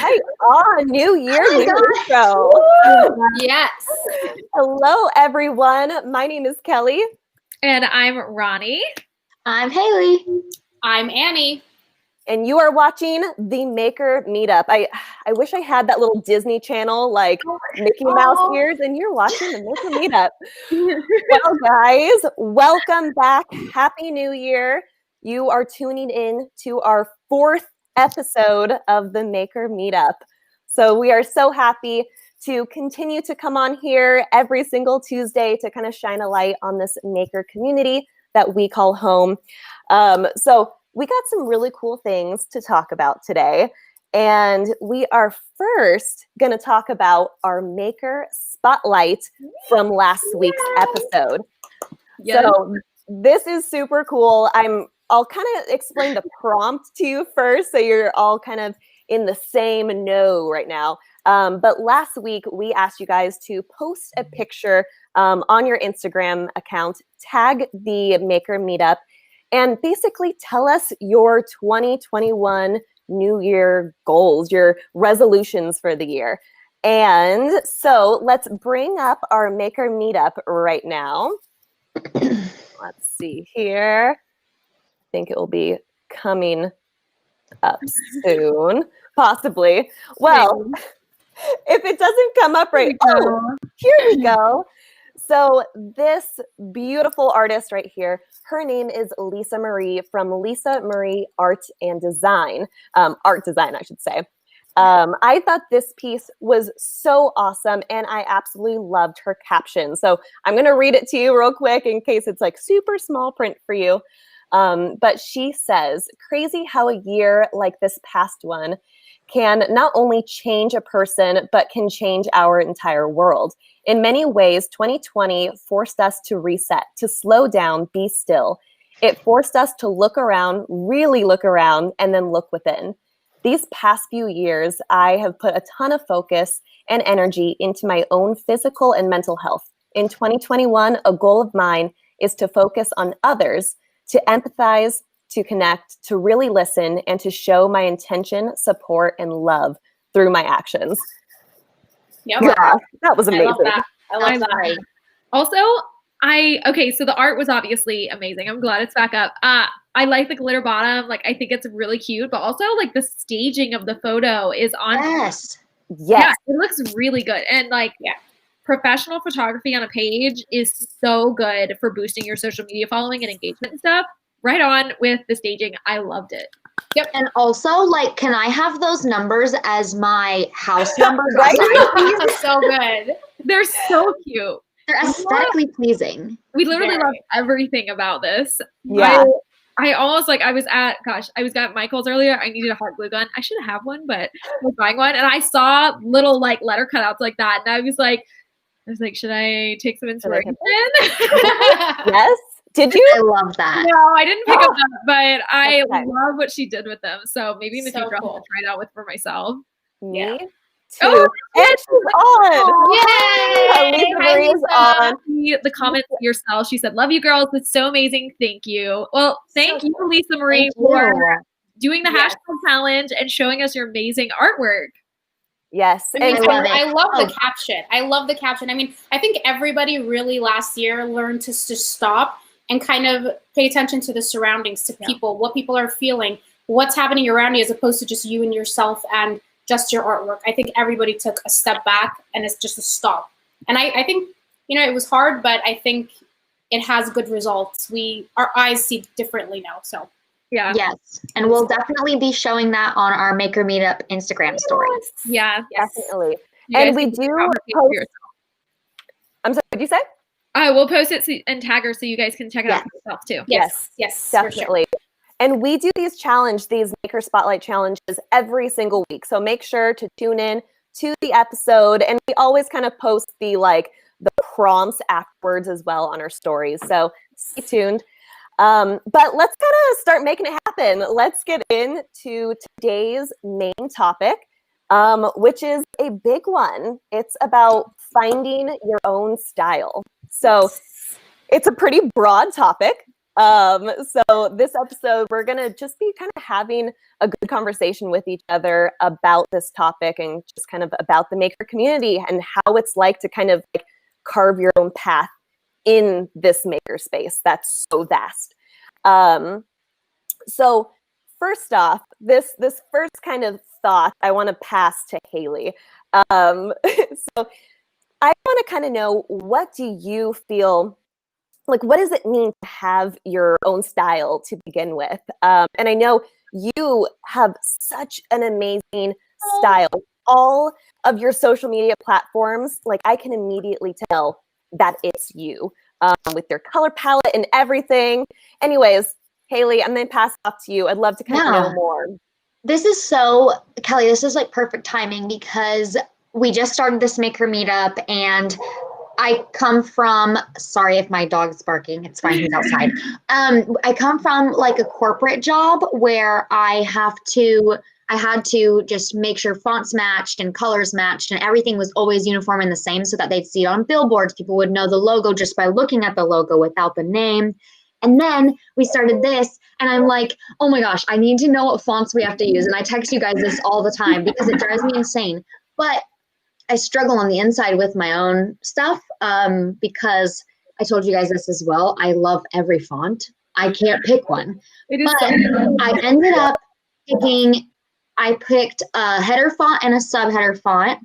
Right on, new year, new intro. Yes. Hello, everyone. My name is Kelly. And I'm Roni. I'm Hailey. I'm Annie. And you are watching the Maker Meetup. I wish I had that little Disney Channel, like Mickey Mouse ears, and you're watching the Maker Meetup. Well, guys, welcome back. Happy New Year. You are tuning in to our 4th episode of the Maker Meetup. So we are so happy to continue to come on here every single Tuesday to kind of shine a light on this maker community that we call home. So we got some really cool things to talk about today. And we are first going to talk about our Maker Spotlight from last week's episode. Yes. So this is super cool. I'll kind of explain the prompt to you first, so you're all kind of in the same know right now. But last week, we asked you guys to post a picture on your Instagram account, tag the Maker Meetup, and basically tell us your 2021 New Year goals, your resolutions for the year. And so let's bring up our Maker Meetup right now. Let's see here. I think it will be coming up soon, possibly. Well, if it doesn't come up right, here we go. So this beautiful artist right here, her name is Lisa Marie from Lisa Marie Art and Design, art design, I should say. I thought this piece was so awesome, and I absolutely loved her caption. So I'm going to read it to you real quick in case it's like super small print for you. But she says, crazy how a year like this past one can not only change a person, but can change our entire world. In many ways, 2020 forced us to reset, to slow down, be still. It forced us to look around, really look around, and then look within. These past few years, I have put a ton of focus and energy into my own physical and mental health. In 2021, a goal of mine is to focus on others, to empathize, to connect, to really listen, and to show my intention, support, and love through my actions. Yep. Yeah, that was amazing. I love that. Also, so the art was obviously amazing. I'm glad it's back up. I like the glitter bottom. Like, I think it's really cute, but also like the staging of the photo is on. Yes. Yeah, it looks really good. And professional photography on a page is so good for boosting your social media following and engagement and stuff. Right on with the staging. I loved it. Yep. And also, like, can I have those numbers as my house numbers? Right? These are so good. They're so cute. They're aesthetically pleasing. We literally love everything about this. Yeah. I almost I was at Michael's earlier. I needed a hot glue gun. I should have one, but I was buying one. And I saw little letter cutouts like that. And I was like, should I take some inspiration? Yes. Did you? I love that. No, I didn't pick up that, but I love what she did with them. So maybe in the future I'll try it out for myself. Me too. Oh, and she's on. Yay! Lisa Marie is on. The comments yourself. She said, "Love you, girls. It's so amazing. Thank you." Well, thank you, Lisa Marie, for doing the hashtag challenge and showing us your amazing artwork. Yes. And I love the caption. I love the caption. I mean, I think everybody really last year learned to stop and kind of pay attention to the surroundings, to people, what people are feeling, what's happening around you, as opposed to just you and yourself and just your artwork. I think everybody took a step back, and it's just a stop. And I think, it was hard, but I think it has good results. Our eyes see differently now, so. Yeah. Yes. And we'll definitely be showing that on our Maker Meetup Instagram story. Yeah. Definitely. And we do post. I'm sorry, what did you say? I will post it and tag her so you guys can check it out for yourself too. Yes, definitely. Sure. And we do these Maker Spotlight challenges every single week. So make sure to tune in to the episode. And we always kind of post the prompts afterwards as well on our stories. So stay tuned. But let's kind of start making it happen. Let's get into today's main topic, which is a big one. It's about finding your own style. So it's a pretty broad topic, So this episode, we're going to just be kind of having a good conversation with each other about this topic and just kind of about the maker community and how it's like to kind of like carve your own path in this maker space that's so vast. So first off, this first kind of thought I want to pass to Hailey. So I want to kind of know, what do you feel like, what does it mean to have your own style to begin with? And I know you have such an amazing style. All of your social media platforms, like I can immediately tell that it's you with your color palette and everything. Anyways, Hailey, I'm going to pass it off to you. I'd love to kind of know more. This is so, Kelly, this is like perfect timing because we just started this Maker Meetup and I come from, sorry if my dog's barking, it's fine, he's outside. I come from like a corporate job where I had to just make sure fonts matched and colors matched and everything was always uniform and the same so that they'd see it on billboards. People would know the logo just by looking at the logo without the name. And then we started this and I'm like, oh my gosh, I need to know what fonts we have to use. And I text you guys this all the time because it drives me insane. But I struggle on the inside with my own stuff because I told you guys this as well. I love every font. I can't pick one. I ended up I picked a header font and a subheader font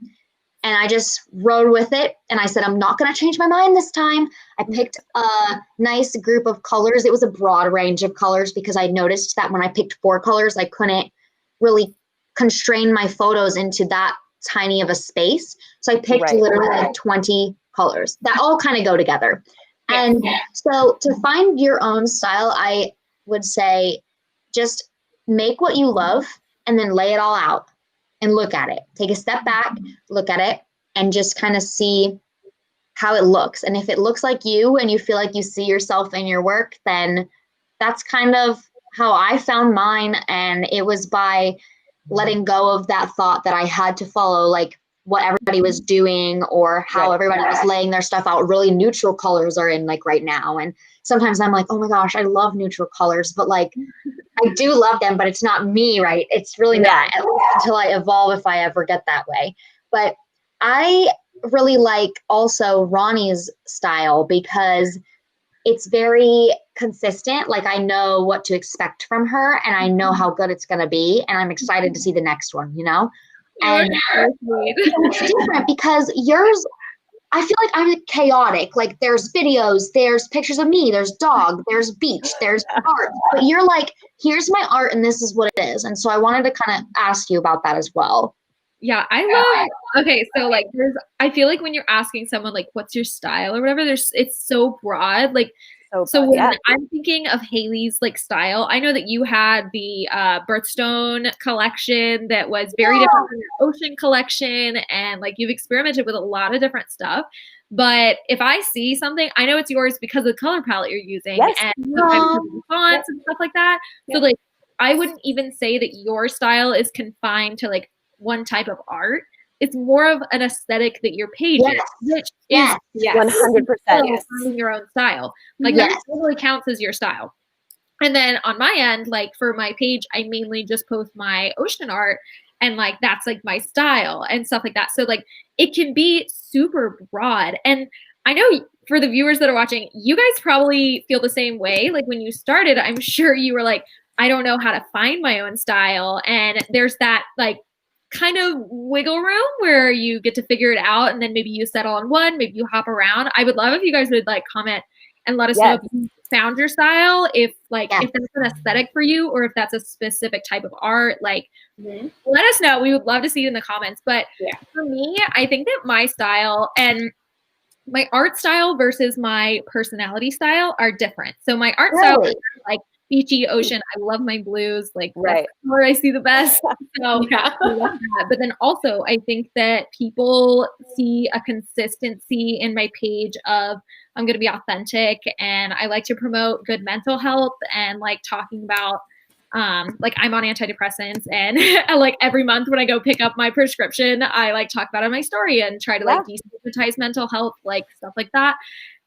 and I just rode with it. And I said, I'm not going to change my mind this time. I picked a nice group of colors. It was a broad range of colors because I noticed that when I picked 4 colors, I couldn't really constrain my photos into that tiny of a space. So I picked literally like 20 colors that all kind of go together. And so to find your own style, I would say just make what you love and then lay it all out and look at it. Take a step back, look at it, and just kind of see how it looks. And if it looks like you and you feel like you see yourself in your work, then that's kind of how I found mine. And it was by letting go of that thought that I had to follow like what everybody was doing or how everybody was laying their stuff out. Really neutral colors are in like right now. And sometimes I'm like, oh my gosh, I love neutral colors, but like I do love them, but it's not me, right? It's really not, at least until I evolve if I ever get that way. But I really like also Roni's style because it's very consistent. Like I know what to expect from her and I know how good it's going to be. And I'm excited to see the next one, you know? And it's different because yours, I feel like I'm chaotic. Like there's videos, there's pictures of me, there's dog, there's beach, there's art. But you're like, here's my art and this is what it is. And so I wanted to kind of ask you about that as well. Yeah, I love, okay, so like I feel like when you're asking someone like, what's your style or whatever, it's so broad. Like, so when I'm thinking of Hailey's like style, I know that you had the birthstone collection that was very different from your ocean collection. And like you've experimented with a lot of different stuff. But if I see something, I know it's yours because of the color palette you're using and the fonts and stuff like that. So like, I wouldn't even say that your style is confined to like one type of art. It's more of an aesthetic that your page is, which is 100% finding your own style. Like that totally counts as your style. And then on my end, like for my page, I mainly just post my ocean art and like that's like my style and stuff like that. So like it can be super broad. And I know for the viewers that are watching, you guys probably feel the same way. Like when you started, I'm sure you were like, I don't know how to find my own style. And there's that like kind of wiggle room where you get to figure it out and then maybe you settle on one, maybe you hop around. I would love if you guys would like comment and let us know if you found your style, if like if that's an aesthetic for you or if that's a specific type of art. Like let us know. We would love to see it in the comments. But for me, I think that my style and my art style versus my personality style are different. So my art style is like beachy, ocean. I love my blues. Like that's where I see the best. So I love that. But then also I think that people see a consistency in my page of I'm going to be authentic and I like to promote good mental health and like talking about like I'm on antidepressants and like every month when I go pick up my prescription, I like talk about it in my story and try to like destigmatize mental health, like stuff like that.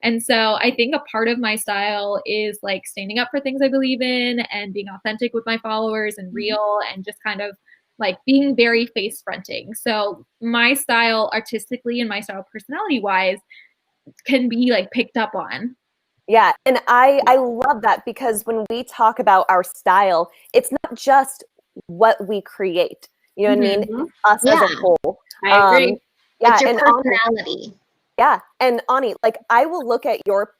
And so I think a part of my style is like standing up for things I believe in and being authentic with my followers and real and just kind of like being very face fronting. So my style artistically and my style personality wise can be like picked up on. Yeah, and I love that, because when we talk about our style, it's not just what we create. You know what I mean? Mhm. It's us as a whole. I agree. Yeah, It's your and personality. yeah, and Ani, like I will look at your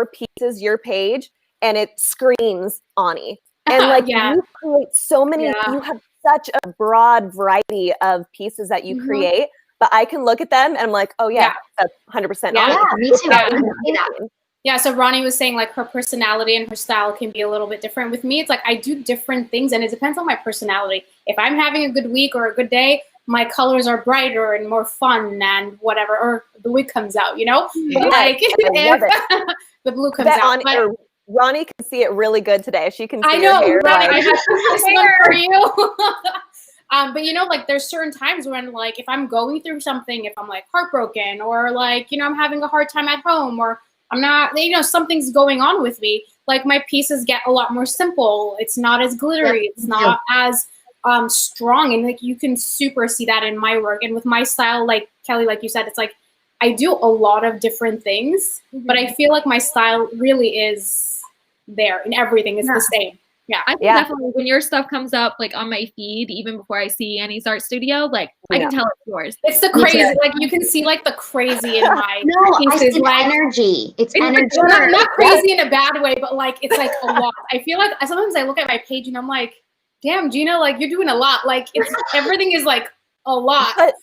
pieces, your page, and it screams Ani. And like Yeah. you create so many, Yeah. you have such a broad variety of pieces that you create, but I can look at them and I'm like, oh yeah, that's 100% Yeah. Ani. Yeah, me too. I can see that. Yeah, so Roni was saying like her personality and her style can be a little bit different. With me, it's like I do different things and it depends on my personality. If I'm having a good week or a good day, my colors are brighter and more fun and whatever, or the wig comes out, you know? But like if the blue comes out. But Roni can see it really good today. She can see I know, your hair. Roni, Like, I have this one for you. But you know, like there's certain times when like if I'm going through something, if I'm like heartbroken or like, you know, I'm having a hard time at home or I'm not, you know, something's going on with me, like my pieces get a lot more simple. It's not as glittery. It's not as strong. And like you can super see that in my work. And with my style, like Kelly, like you said, it's like I do a lot of different things, but I feel like my style really is there in everything. It's the same. Yeah. I think definitely when your stuff comes up like on my feed, even before I see Annie's art studio, like I can tell it's yours. It's the crazy, like you can see like the crazy in my pieces. Like energy. It's energy. Not crazy in a bad way, but like it's like a lot. I feel like sometimes I look at my page and I'm like, damn, Gina, like you're doing a lot. Like it's everything is like a lot, but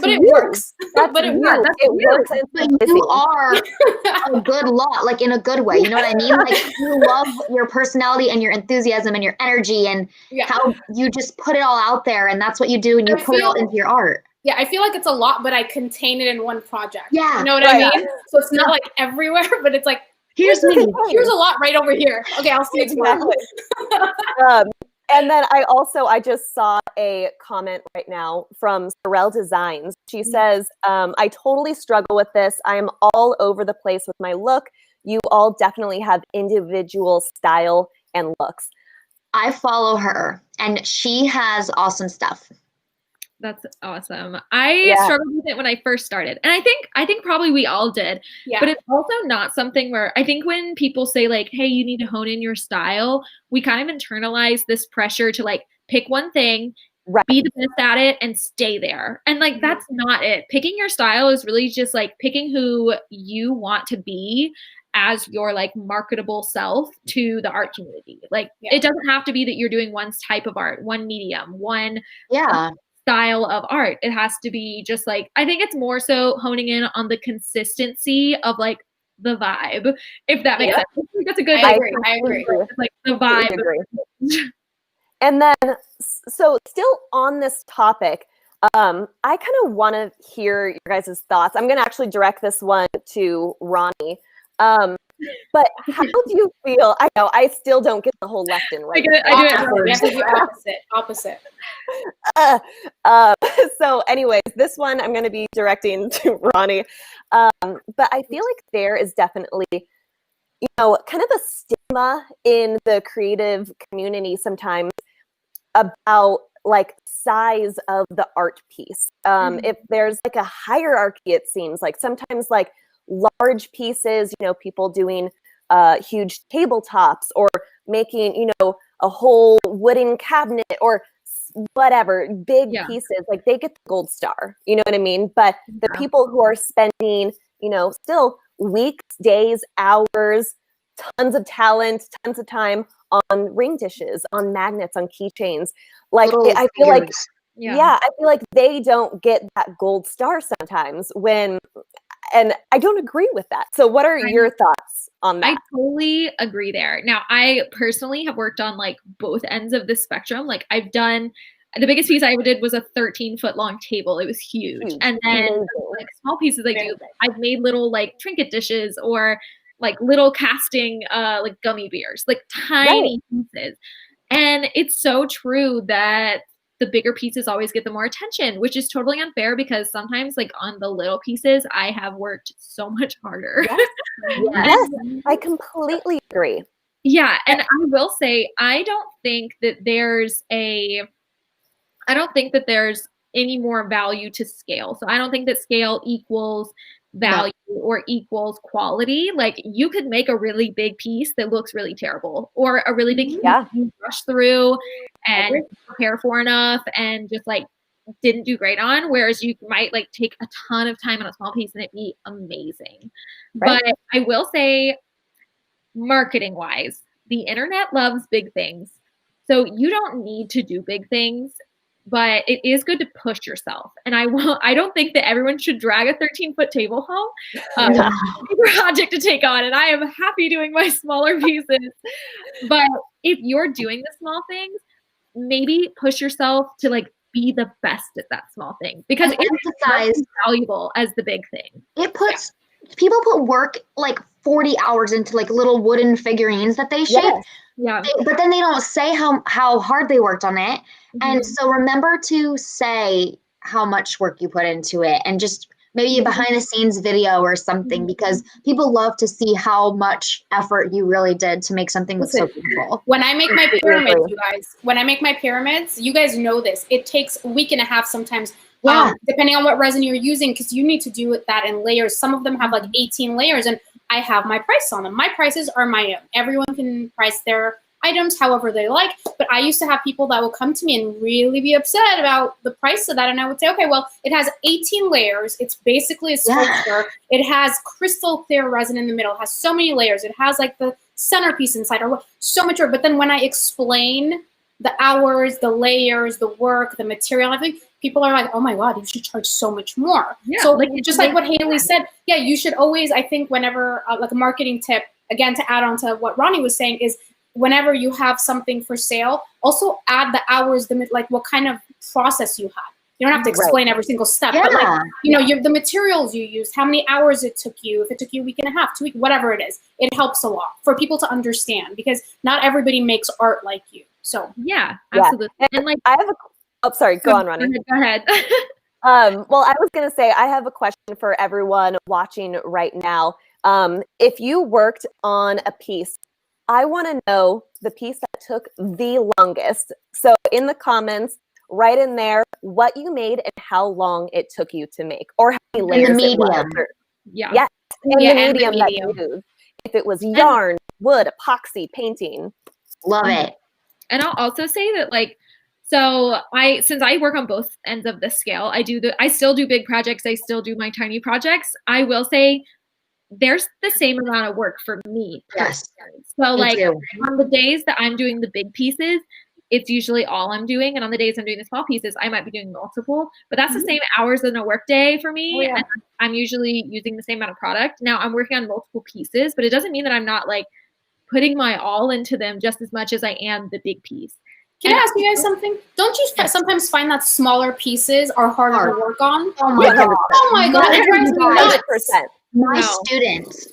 it works. But it works. It works. But you are a good lot, like in a good way. You know what I mean? Like you love your personality and your enthusiasm and your energy and how you just put it all out there, and that's what you do, and you put it all into your art. Yeah, I feel like it's a lot, but I contain it in one project. Yeah, you know what I mean? So it's not like everywhere, but it's like here's a lot right over here. Okay, I'll see you tomorrow. And then I just saw a comment right now from Sorrel Designs. She says, I totally struggle with this. I am all over the place with my look. You all definitely have individual style and looks. I follow her and she has awesome stuff. That's awesome. I struggled with it when I first started. And I think probably we all did. Yeah. But it's also not something where I think when people say like, hey, you need to hone in your style, we kind of internalize this pressure to like pick one thing, be the best at it and stay there. And like, that's not it. Picking your style is really just like picking who you want to be as your like marketable self to the art community. Like it doesn't have to be that you're doing one type of art, one medium, one style of art. It has to be just like, I think it's more so honing in on the consistency of like the vibe, if that makes sense. I think that's a good I agree. Like the vibe. And then, so still on this topic, I kind of want to hear your guys' thoughts. I'm going to actually direct this one to Roni. But how do you feel? I know I still don't get the whole left and right. I do it. We have to do opposite. So anyways, this one I'm going to be directing to Roni. But I feel like there is definitely, you know, kind of a stigma in the creative community sometimes about like size of the art piece. If there's like a hierarchy, it seems like sometimes like large pieces, you know, people doing huge tabletops or making, you know, a whole wooden cabinet or whatever, big pieces, like they get the gold star, you know what I mean? But the people who are spending, you know, still weeks, days, hours, tons of talent, tons of time on ring dishes, on magnets, on keychains, like I feel like I feel like they don't get that gold star sometimes when, and I don't agree with that. So what are your thoughts on that? I totally agree there. Now, I personally have worked on like both ends of the spectrum. Like I've done, the biggest piece I ever did was a 13-foot long table. It was huge. And then like small pieces I do, I've made little like trinket dishes or like little casting like gummy bears, like tiny pieces. And it's so true that the bigger pieces always get the more attention, which is totally unfair because sometimes like on the little pieces, I have worked so much harder. Yes, yes, I completely agree. Yeah. And I will say, I don't think that there's any more value to scale. So I don't think that scale equals value or equals quality. Like you could make a really big piece that looks really terrible, or a really big piece you rush through and prepare for enough and just like didn't do great on, whereas you might like take a ton of time on a small piece and it be amazing. Right. But I will say, marketing wise, the internet loves big things. So you don't need to do big things, but it is good to push yourself. And I don't think that everyone should drag a 13-foot table home. Project to take on. And I am happy doing my smaller pieces. But if you're doing the small things, maybe push yourself to like be the best at that small thing, because it's as valuable as the big thing. It puts people put work like 40 hours into like little wooden figurines that they shape. Yeah. But then they don't say how hard they worked on it. And so remember to say how much work you put into it, and just maybe a behind the scenes video or something, because people love to see how much effort you really did to make something look so beautiful. When I make my pyramids, you guys know this. It takes a week and a half sometimes, depending on what resin you're using, because you need to do that in layers. Some of them have like 18 layers, and I have my price on them. My prices are my own. Everyone can price their items however they like, but I used to have people that would come to me and really be upset about the price of that, and I would say, okay, well, it has 18 layers. It's basically a sculpture. It has crystal clear resin in the middle. It has so many layers. It has like the centerpiece inside, or so much work. But then when I explain the hours, the layers, the work, the material, I think people are like, oh my God, you should charge so much more. So like, just like what Hailey said, you should always, I think whenever, like a marketing tip, again, to add on to what Roni was saying, is whenever you have something for sale, also add the hours, like what kind of process you had. You don't have to explain every single step, but like, the materials you used, how many hours it took you, if it took you a week and a half, 2 weeks, whatever it is, it helps a lot for people to understand, because not everybody makes art like you. So yeah, absolutely. And like, I have sorry, go on, Roni. Go ahead. Well, I was going to say, I have a question for everyone watching right now. If you worked on a piece, I want to know the piece that took the longest. So in the comments, write in there what you made and how long it took you to make, or how many layers it was. Yes, and the medium that you used. If it was yarn, wood, epoxy, painting. Love it. And I'll also say that, like, since I work on both ends of the scale, I still do big projects. I still do my tiny projects. I will say there's the same amount of work for me. Yes. So like on the days that I'm doing the big pieces, it's usually all I'm doing. And on the days I'm doing the small pieces, I might be doing multiple, but that's the same hours in a work day for me. And I'm usually using the same amount of product. Now I'm working on multiple pieces, but it doesn't mean that I'm not like putting my all into them just as much as I am the big piece. Can I ask you guys something? Don't you sometimes find that smaller pieces are harder to work on? Oh my God. Oh my God. It drives me nuts.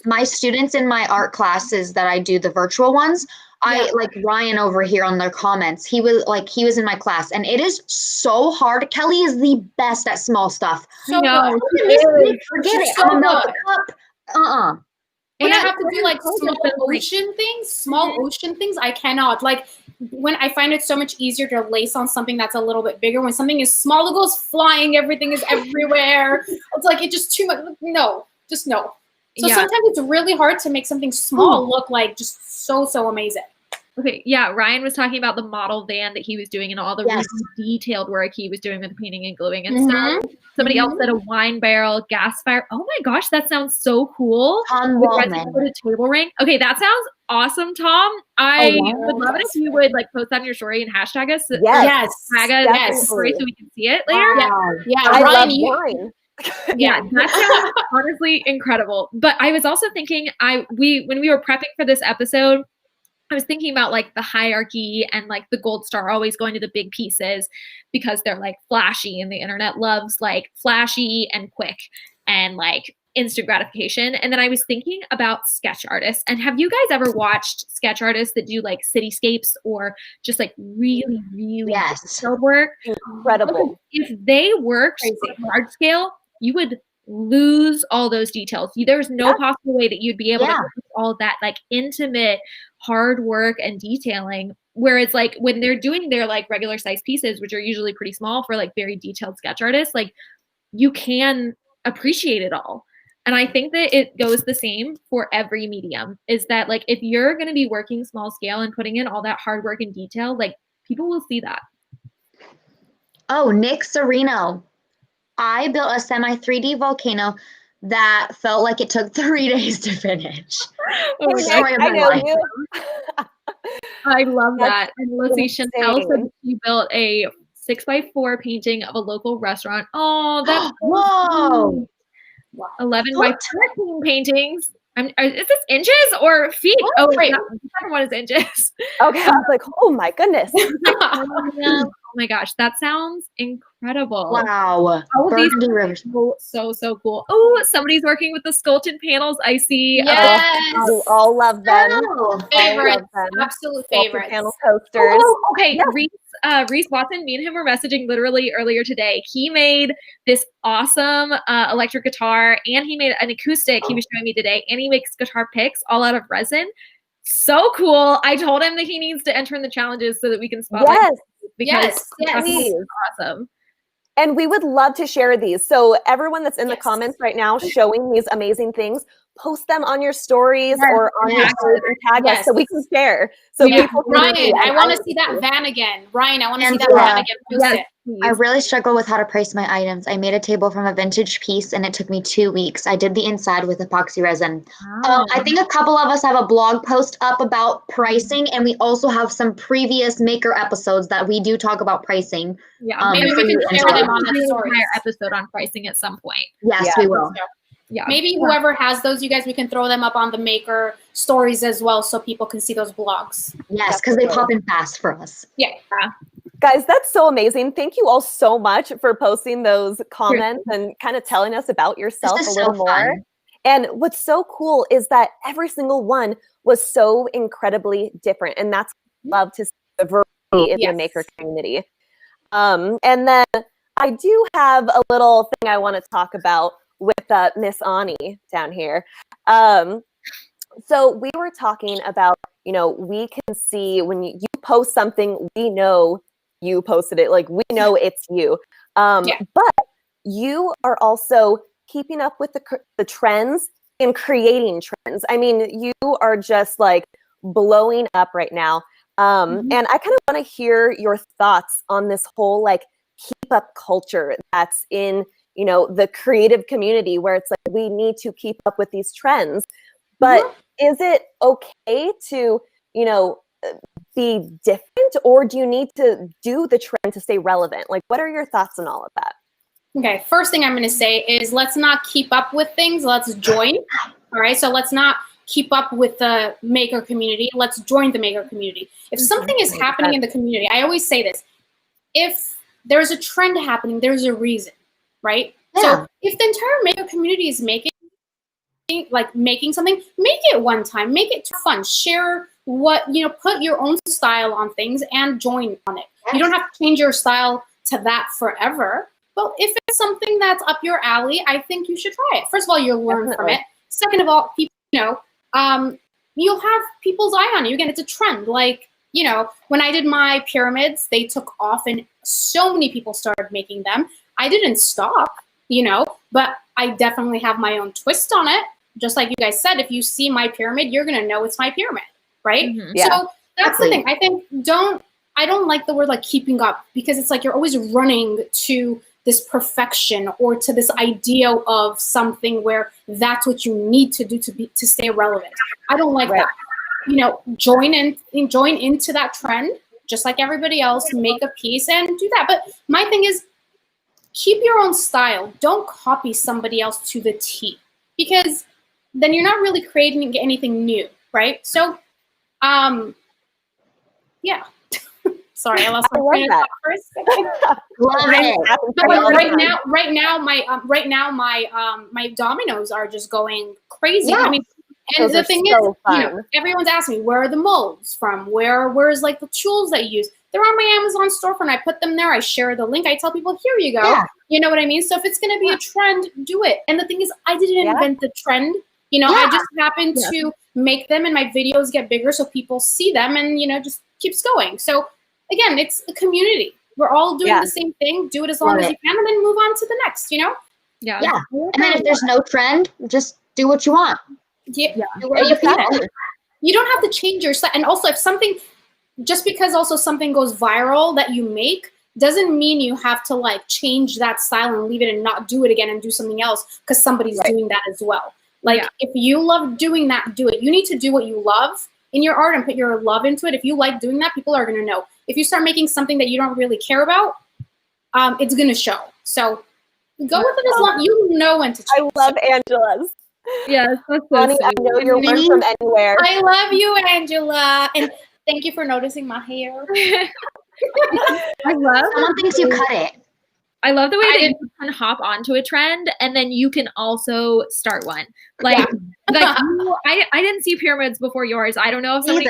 My students in my art classes that I do, the virtual ones, I like Ryan over here on their comments. He was in my class, and it is so hard. Kelly is the best at small stuff. So good. Forget it. I'm not the cup. When I have to do like small ocean things, I cannot. Like when I find it so much easier to lace on something that's a little bit bigger. When something is small, it goes flying. Everything is everywhere. It's like it's just too much. No, just no. So sometimes it's really hard to make something small look like just so amazing. Okay, yeah, Ryan was talking about the model van that he was doing and all the really detailed work he was doing with painting and gluing and stuff. Somebody else said a wine barrel, gas fire. Oh my gosh, that sounds so cool. With a table ring. Okay, that sounds awesome, Tom. I would love it if you would like post that on your story and hashtag us. Yes. Tag us so we can see it later. I love wine. Yeah, that sounds honestly incredible. But I was also thinking, when we were prepping for this episode, I was thinking about like the hierarchy and like the gold star always going to the big pieces because they're like flashy, and the internet loves like flashy and quick and like instant gratification. And then I was thinking about sketch artists. And have you guys ever watched sketch artists that do like cityscapes or just like really, really detailed work? Incredible. If they worked on a large scale, you would lose all those details. There's no possible way that you'd be able to do all that like intimate hard work and detailing. Whereas like when they're doing their like regular size pieces, which are usually pretty small for like very detailed sketch artists, like you can appreciate it all. And I think that it goes the same for every medium, is that like if you're going to be working small scale and putting in all that hard work and detail, like people will see that. Oh, Nick Sereno. I built a semi 3D volcano that felt like it took 3 days to finish. I know you. I love that. And let's see, Chantel said she built a 6x4 painting of a local restaurant. Oh, that's whoa. 11 by 14 paintings. Is this inches or feet? Oh, right. The second one is inches. Okay, I was like, oh my goodness. Oh my gosh, that sounds incredible. Wow. All of these are so cool. Oh, somebody's working with the sculpted panels. I see. Yes. We all love them. Favorites. Absolute favorites. Panel coasters. Okay. Yeah. Reese Watson, me and him were messaging literally earlier today. He made this awesome electric guitar, and he made an acoustic he was showing me today, and he makes guitar picks all out of resin. So cool. I told him that he needs to enter in the challenges so that we can spotlight. Yes. Awesome. And we would love to share these. So everyone that's in the comments right now showing these amazing things, post them on your stories or on your stories and tag us so we can share. So people can Ryan, I want to see that van again. Ryan, I want to see that van again. Post it. I really struggle with how to price my items. I made a table from a vintage piece and it took me 2 weeks. I did the inside with epoxy resin. I think a couple of us have a blog post up about pricing, and we also have some previous Maker episodes that we do talk about pricing. Yeah, maybe we can share them on the entire episode on pricing at some point. Yes, we will. Yeah. Maybe whoever has those, you guys, we can throw them up on the Maker stories as well so people can see those blogs. Yes, because they pop in fast for us. Yeah. Guys, that's so amazing. Thank you all so much for posting those comments and kind of telling us about yourself a little more. And what's so cool is that every single one was so incredibly different. And that's what I love to see the variety in the Maker community. And then I do have a little thing I want to talk about with Miss Annie down here. So we were talking about, we can see when you post something, we know you posted it, like we know it's you. But you are also keeping up with the trends and creating trends. I mean, you are just like blowing up right now. And I kind of want to hear your thoughts on this whole like keep up culture that's in, the creative community, where it's like we need to keep up with these trends. But is it okay to, be different, or do you need to do the trend to stay relevant? Like, what are your thoughts on all of that? Okay, first thing I'm going to say is let's not keep up with things. Let's join. All right, so let's not keep up with the Maker community. Let's join the Maker community. If something is happening in the community, I always say this: if there's a trend happening, there's a reason, right? Yeah. So if the entire Maker community is making something, make it one time, make it fun, share put your own style on things and join on it. You don't have to change your style to that forever. But if it's something that's up your alley, I think you should try it. First of all, you'll learn from it. Second of all, people, you'll have people's eye on you. Again, it's a trend. Like, when I did my pyramids, they took off and so many people started making them. I didn't stop, but I definitely have my own twist on it. Just like you guys said, if you see my pyramid, you're going to know it's my pyramid, right? So that's the thing. I think I don't like the word like keeping up, because it's like you're always running to this perfection or to this idea of something where that's what you need to do to stay relevant. I don't like that. Join into that trend, just like everybody else, make a piece and do that. But my thing is, keep your own style. Don't copy somebody else to the T, because then you're not really creating anything new, right? So, Sorry, I lost I my love train of that. thought for a second. Love it. No, but right now, my dominoes are just going crazy. Yeah. I mean, and Those the are thing so is, you know, fun. everyone's asking me, where are the molds from? Where's like the tools that you use? They're on my Amazon storefront. I put them there. I share the link. I tell people, here you go. Yeah. You know what I mean? So if it's going to be a trend, do it. And the thing is, I didn't Yeah. invent the trend. You know, Yeah. I just happened to make them, and my videos get bigger so people see them, and you know, just keeps going. So again, it's a community. We're all doing the same thing. Do it as long Love as it. you can, and then move on to the next. You know? Yeah. Yeah. And then if there's no trend, just do what you want. Yeah. Do what you feel. You don't have to change your style. And also, if something, just because also something goes viral that you make, doesn't mean you have to like change that style and leave it and not do it again and do something else because somebody's doing that as well. Like if you love doing that, do it. You need to do what you love in your art and put your love into it. If you like doing that, people are going to know. If you start making something that you don't really care about, it's going to show. So go with it as long you know when to change. I love Angela's. Yes, that's so Honey, I sweet. know you're one from anywhere. I love you, Angela. And thank you for noticing my hair. I love Someone thinks you cut it. I love the way that you can hop onto a trend and then you can also start one. Like, I didn't see pyramids before yours. I don't know if somebody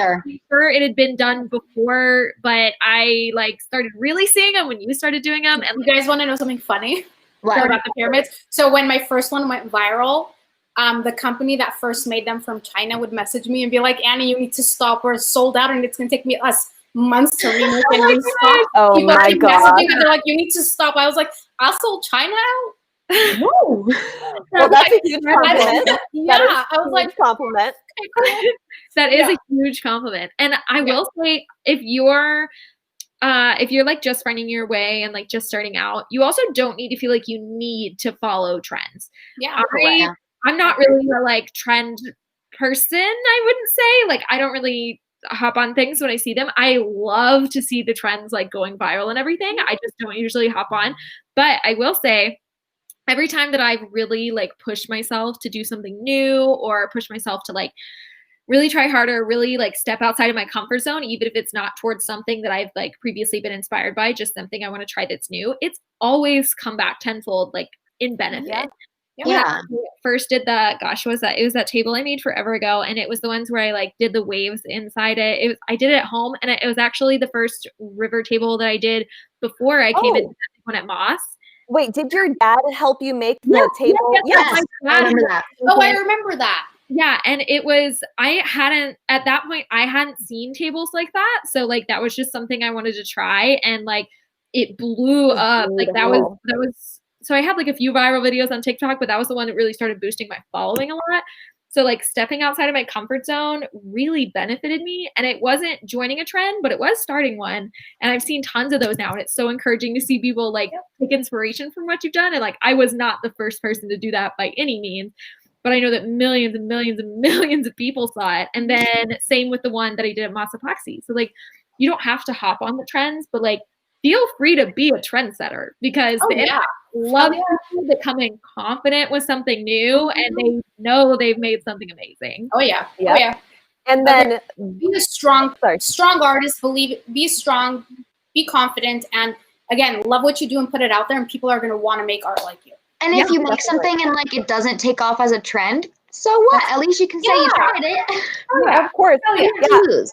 sure it had been done before, but I like started really seeing them when you started doing them. And you guys want to know something funny What? about the pyramids? So when my first one went viral, the company that first made them from China would message me and be like, Annie, you need to stop. We're sold out and it's going to take us months to remake and restock. Oh People my keep God. messaging and they're like, you need to stop. I was like, I sold China out? Whoa. Well, that's a huge compliment. Yeah, That is I was like, compliment. that is a huge compliment. And I will say, if you're like just finding your way and like just starting out, you also don't need to feel like you need to follow trends. Yeah, I'm not really a like trend person, I wouldn't say. Like I don't really hop on things when I see them. I love to see the trends like going viral and everything. I just don't usually hop on. But I will say, every time that I've really like pushed myself to do something new or push myself to like really try harder, really like step outside of my comfort zone, even if it's not towards something that I've like previously been inspired by, just something I want to try that's new, it's always come back tenfold, like in benefit. Yeah. First did that, gosh, what was that? It was that table I made forever ago. And it was the ones where I like did the waves inside it. I did it at home. And it was actually the first river table that I did before I came in one at Moss. Wait, did your dad help you make the table? Yes. I remember that. Oh, I remember that. Yeah. And it was, at that point, I hadn't seen tables like that. So like, that was just something I wanted to try. And like, it blew up. Like that was, so I had like a few viral videos on TikTok, but that was the one that really started boosting my following a lot. So like stepping outside of my comfort zone really benefited me. And it wasn't joining a trend, but it was starting one. And I've seen tons of those now. And it's so encouraging to see people like take inspiration from what you've done. And like, I was not the first person to do that by any means, but I know that millions and millions and millions of people saw it. And then same with the one that I did at Masapaxi. So like, you don't have to hop on the trends, but like, feel free to be a trendsetter because love people becoming confident with something new and they know they've made something amazing. Oh yeah. And then be a strong artist, be strong, be confident, and again, love what you do and put it out there, and people are going to want to make art like you. And if you make something and like it doesn't take off as a trend, so what? At least you can say you tried it. Yeah, of course. Yeah.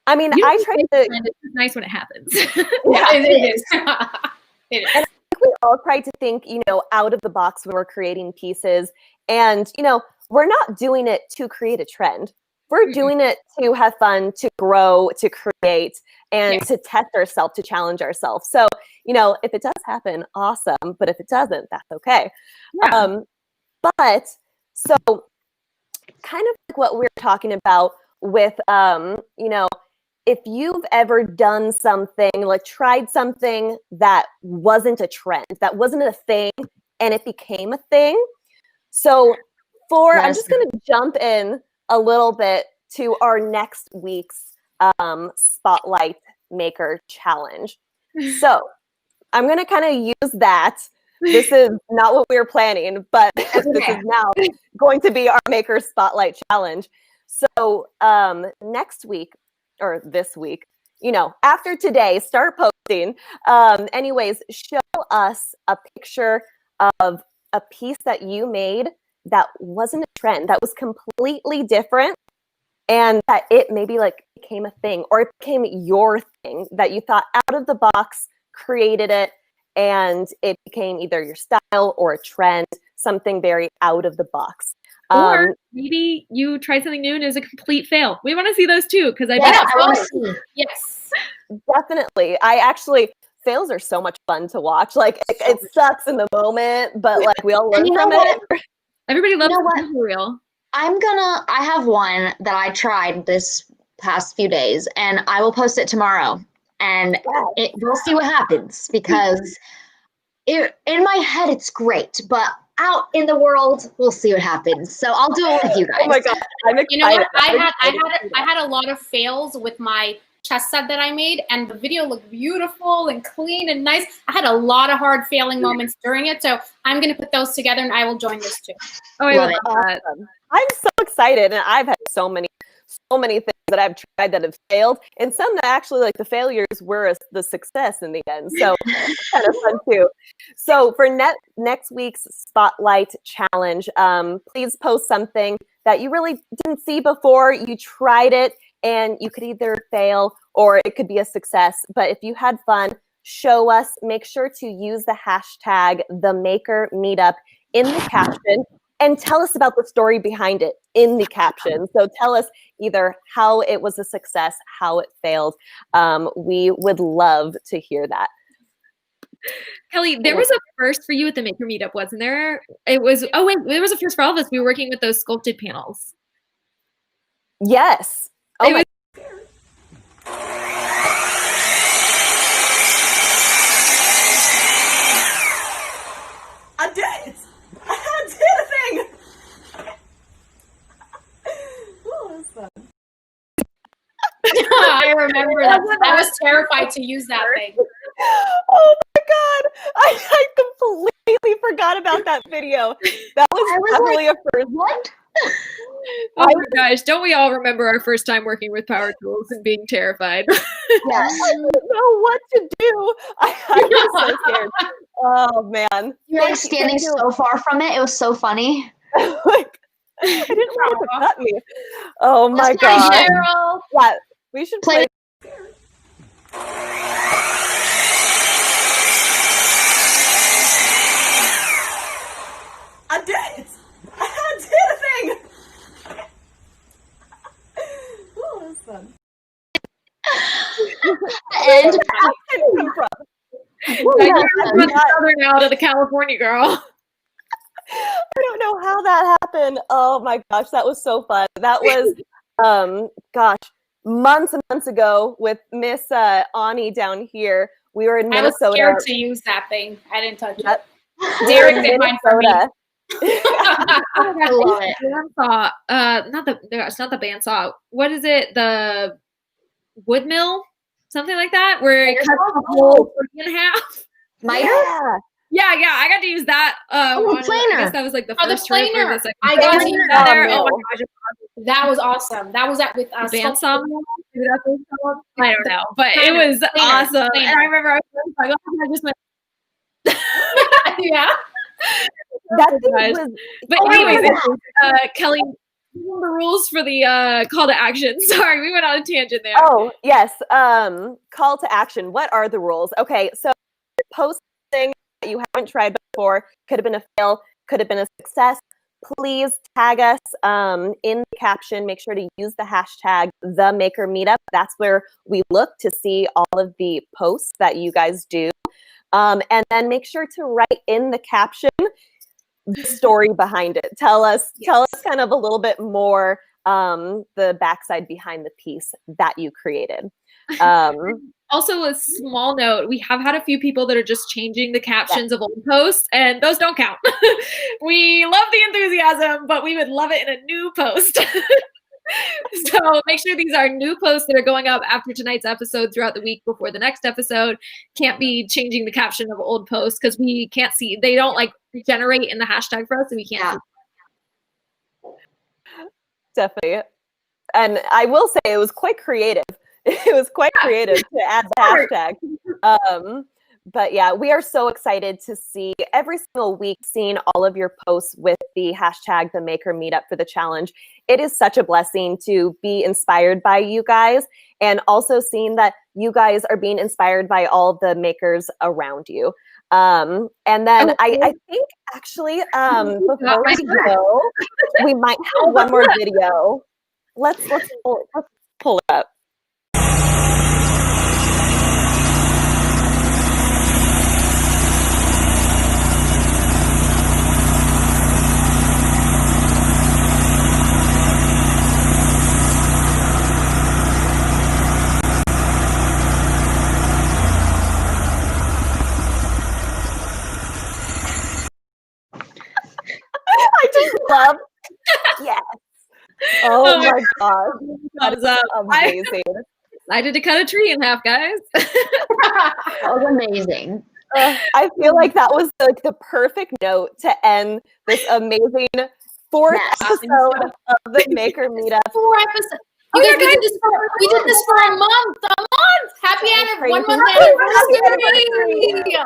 I mean, I try to. It's nice when it happens. It is. It is. And we all try to think, out of the box when we're creating pieces. And, we're not doing it to create a trend. We're doing it to have fun, to grow, to create, and to test ourselves, to challenge ourselves. So, if it does happen, awesome. But if it doesn't, that's okay. Yeah. But so kind of like what we're talking about with, if you've ever done something, like tried something that wasn't a trend, that wasn't a thing, and it became a thing. So I'm just going to jump in a little bit to our next week's Spotlight Maker Challenge. So I'm going to kind of use that. This is not what we were planning, but this is now going to be our Maker Spotlight Challenge. So next week, or this week, after today, start posting. Anyways, show us a picture of a piece that you made that wasn't a trend, that was completely different, and that it maybe like became a thing, or it became your thing, that you thought out of the box, created it, and it became either your style or a trend, something very out of the box. Or maybe you tried something new and it was a complete fail. We want to see those too, because I want to see. Yes, definitely. Fails are so much fun to watch. Like it sucks in the moment, but like we all learn from it. Everybody loves tutorial. I have one that I tried this past few days, and I will post it tomorrow. And we'll see what happens, because in my head it's great, but out in the world we'll see what happens. So I'll do it with you guys. Oh my god, I'm excited. You know what? I had a lot of fails with my chess set that I made, and the video looked beautiful and clean and nice. I had a lot of hard failing moments during it, so I'm going to put those together, and I will join this too. Oh, I love it. Awesome. I'm so excited, and I've had so many things that I've tried that have failed, and some that actually, like, the failures were the success in the end. So it's kind of fun too. So for next week's Spotlight Challenge, please post something that you really didn't see before. You tried it, and you could either fail or it could be a success. But if you had fun, show us. Make sure to use the hashtag #TheMakerMeetup in the caption, and tell us about the story behind it in the caption. So tell us either how it was a success, how it failed. We would love to hear that. Kelly, there was a first for you at the Maker Meetup, wasn't there? There was a first for all of us. We were working with those sculpted panels. Yes. Oh my. I did it! I did a thing! Oh, that was fun. I remember that. I was terrified to use that thing. Oh my god! I completely forgot about that video. That was definitely a first. What? Oh my gosh, don't we all remember our first time working with power tools and being terrified? Yes. I didn't know what to do. I was so scared. Oh man. You're like standing so far from it. It was so funny. Like, I didn't want it to cut me. Oh my god. Cheryl. Yeah, we should play. I did it! I did a thing! Oh, that was fun. And Out of the California girl. I don't know how that happened. Oh my gosh, that was so fun. That was, months and months ago with Miss Annie down here. We were in Minnesota. I was scared to use that thing. I didn't touch it. Derek did mine for me. I love it. Bandsaw, not the bandsaw. What is it? The wood mill? Something like that? Where it cuts the whole tree in half? Miter? Yeah, I got to use that. Planer. I guess that was like the first trip. I got to use that there. Oh my gosh. That was awesome. That was with us. Bandsaw? I don't know, but it was awesome. And I remember I was like, I just went. Yeah. That was, but anyways, Kelly, the rules for the call to action. Sorry, we went on a tangent there. Oh, yes. Call to action. What are the rules? Okay, so post something that you haven't tried before. Could have been a fail, could have been a success. Please tag us in the caption. Make sure to use the hashtag #TheMakerMeetup. That's where we look to see all of the posts that you guys do. And then make sure to write in the caption the story behind it. Tell us kind of a little bit more the backside behind the piece that you created. Also, a small note, we have had a few people that are just changing the captions of old posts, and those don't count. We love the enthusiasm, but we would love it in a new post. So make sure these are new posts that are going up after tonight's episode throughout the week before the next episode. Can't be changing the caption of old posts because we can't see. They don't like generate in the hashtag for us, so we can't see. Definitely. And I will say it was quite creative. It was quite creative to add the hashtag. But yeah, we are so excited to see every single week seeing all of your posts with the hashtag the Maker Meetup for the challenge. It is such a blessing to be inspired by you guys, and also seeing that you guys are being inspired by all the makers around you. And then I think actually before we go, we might have one more video. Let's pull it up. I just love, yes. Oh my gosh, that is amazing. I did to cut a tree in half, guys. That was amazing. I feel like that was like the perfect note to end this amazing fourth episode of the Maker Meetup. 4 episodes. You guys, we did this for a month. Happy anniversary! 1 month anniversary.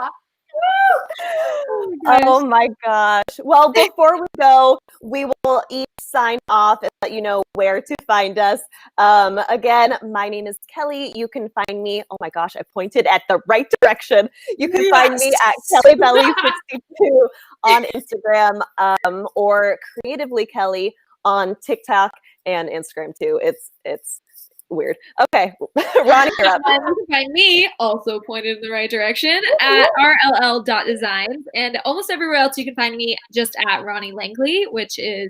Oh my gosh. Well, before we go, we will each sign off and let you know where to find us. Again, my name is Kelly. You can find me, oh my gosh, I pointed at the right direction. You can find me at KellyBelly62 on Instagram, or Creatively Kelly on TikTok and Instagram too. It's weird. Okay, Roni, you're up. You can find me, also pointed in the right direction, at rll.designs. And almost everywhere else you can find me just at Roni Langley,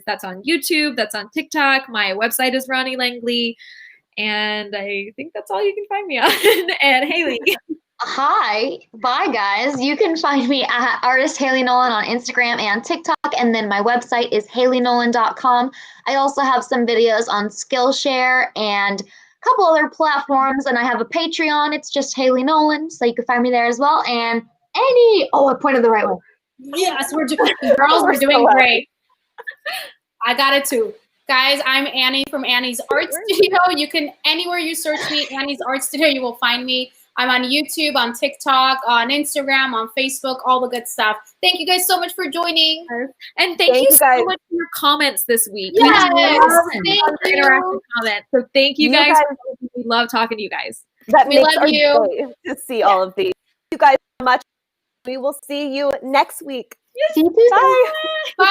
that's on YouTube, that's on TikTok. My website is Roni Langley. And I think that's all you can find me on. And Hailey. Hi. Bye, guys. You can find me at artist Hailey Nolan on Instagram and TikTok. And then my website is haileynolan.com. I also have some videos on Skillshare and a couple other platforms. And I have a Patreon. It's just Hailey Nolan. So you can find me there as well. And Annie. Oh, I pointed the right way. Yes, we're doing great. I got it too. Guys, I'm Annie from Annie's Art Studio. You can, anywhere you search me, Annie's Art Studio, you will find me. I'm on YouTube, on TikTok, on Instagram, on Facebook, all the good stuff. Thank you guys so much for joining. And thank you so much for your comments this week. Yes, thank you. Interactive comments. So thank you guys. We love talking to you guys. We love you to see all of these. Thank you guys so much. We will see you next week. See you Tuesday. Bye. Bye.